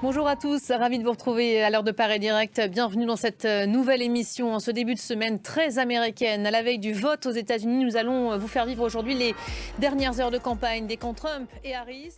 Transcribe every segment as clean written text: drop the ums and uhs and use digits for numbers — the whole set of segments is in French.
Bonjour à tous, ravi de vous retrouver à l'heure de Paris Direct. Bienvenue dans cette nouvelle émission en ce début de semaine très américaine. À la veille du vote aux États-Unis, nous allons vous faire vivre aujourd'hui les dernières heures de campagne des camps Trump et Harris.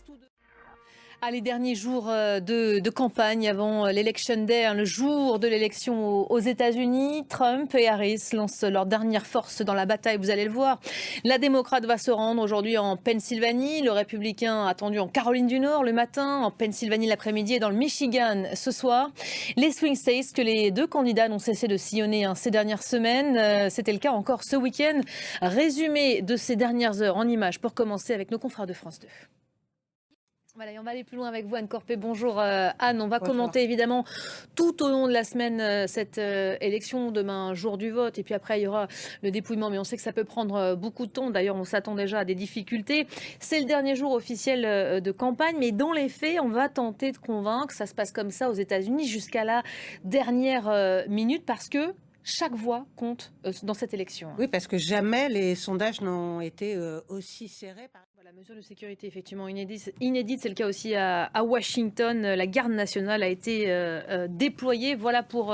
Les derniers jours de campagne avant l'Election Day, le jour de l'élection aux États-Unis, Trump et Harris lancent leur dernière force dans la bataille. Vous allez le voir. La démocrate va se rendre aujourd'hui en Pennsylvanie, le républicain attendu en Caroline du Nord le matin, en Pennsylvanie l'après-midi et dans le Michigan ce soir. Les swing states que les deux candidats n'ont cessé de sillonner ces dernières semaines. C'était le cas encore ce week-end. Résumé de ces dernières heures en images pour commencer avec nos confrères de France 2. Voilà, et on va aller plus loin avec vous, Anne Corpé. Bonjour Anne, on va commenter évidemment tout au long de la semaine cette élection, demain jour du vote, et puis après il y aura le dépouillement, mais on sait que ça peut prendre beaucoup de temps, d'ailleurs on s'attend déjà à des difficultés. C'est le dernier jour officiel de campagne, mais dans les faits, on va tenter de convaincre, ça se passe comme ça aux États-Unis jusqu'à la dernière minute, parce que chaque voix compte dans cette élection. Oui, parce que jamais les sondages n'ont été aussi serrés. La mesure de sécurité, effectivement, inédite. C'est le cas aussi à Washington. La garde nationale a été déployée. Voilà pour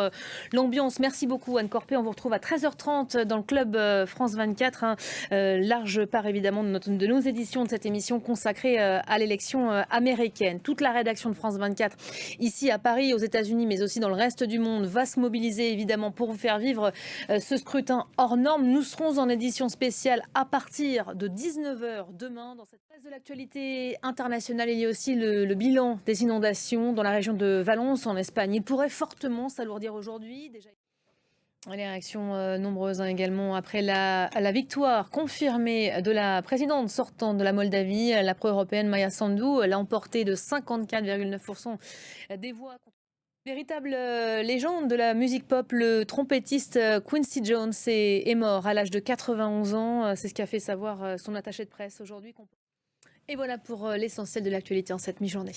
l'ambiance. Merci beaucoup, Anne Corpé. On vous retrouve à 13h30 dans le club France 24. Large part, évidemment, de nos éditions de cette émission consacrée à l'élection américaine. Toute la rédaction de France 24, ici à Paris, aux États-Unis, mais aussi dans le reste du monde, va se mobiliser, évidemment, pour vous faire vivre ce scrutin hors norme. Nous serons en édition spéciale à partir de 19h demain. Dans cette presse de l'actualité internationale, il y a aussi le bilan des inondations dans la région de Valence, en Espagne. Il pourrait fortement s'alourdir aujourd'hui. Déjà... Les réactions nombreuses également après la victoire confirmée de la présidente sortante de la Moldavie, la pro-européenne Maia Sandu. Elle a emporté de 54,9% des voix. Véritable légende de la musique pop, le trompettiste Quincy Jones est mort à l'âge de 91 ans. C'est ce qu'a fait savoir son attaché de presse aujourd'hui. Et voilà pour l'essentiel de l'actualité en cette mi-journée.